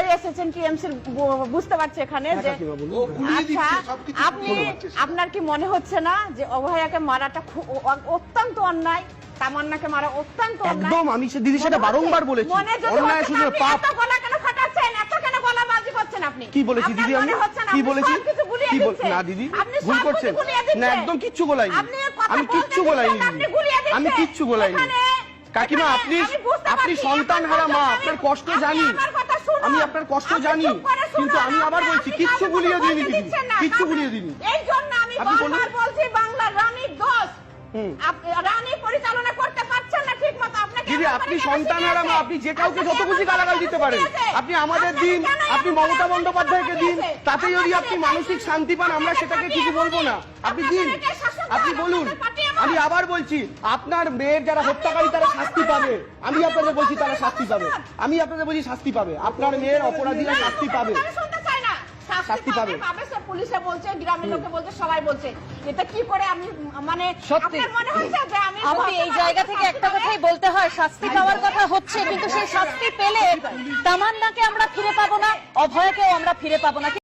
করে এসেছেন টিএমসির, বুঝতে পারছি এখানে যে আচ্ছা আপনি, আপনার কি মনে হচ্ছে না যে অভয়াকে মারাটা অত্যন্ত অন্যায়, তামান্নাকে মারা অত্যন্ত অন্যায়? একদম, আমি সে দিদি সেটা বারংবার বলেছি। অন্যায় শুধু পাপ। এত গলা কেন ফাটাচ্ছেন, এত কেন গলাবাজি করছেন আপনি? কি বলেছি দিদি আমি? কি বলেছি? কি বলছেন? না দিদি ভুল করছেন। না একদম কিচ্ছু বলাইনি, আমি কিচ্ছু বলাইনি, আমি কিচ্ছু বলাইনি। কাকিমা আপনি সন্তান হারা মা, আপনার কষ্ট জানি, আমি আপনার কষ্ট জানি, কিন্তু আমি আবার বলছি কিচ্ছু গুলিয়ে দিইনি দিদি, কিচ্ছু গুলিয়ে দিইনি। এই জন্য আমি বারবার বলছি বাংলার রানীর দোষ, রানী পরিচালনা করতে পারছেন না ঠিক মতো। আপনাকে দিদি আপনি সন্তান হারা মা, আপনি যে কাউকে যত খুশি গালাগাল দিতে পারেন, আপনি আমাদের দিন, আপনি মমতা বন্দ্যোপাধ্যায়কে দিন, তাতে যদি আপনি মানসিক শান্তি পান আমরা সেটাকে কিছু বলবো না। আপনি দিন, আপনি বলুন। আমি আবার বলছি আপনার মেয়ের যারা হত্যাকারী তারা শাস্তি পাবে, আমি আপনাদের বলছি তারা শাস্তি পাবে, আমি আপনাদের বলছি শাস্তি পাবে, আপনার মেয়ের অপরাধীরা শাস্তি পাবে, শাস্তি পাবে। পুলিশে বলছে, গ্রামের লোকে বলছে, সবাই বলছে। এটা কি করে আমি মানে আপনার মনে হচ্ছে যে আমি এই জায়গা থেকে একটা কথাই বলতে হয়, শাস্তি পাওয়ার কথা হচ্ছে, কিন্তু সেই শাস্তি পেলে তামান্নাকে আমরা ফিরে পাবো না, অভয়কেও আমরা ফিরে পাবো না।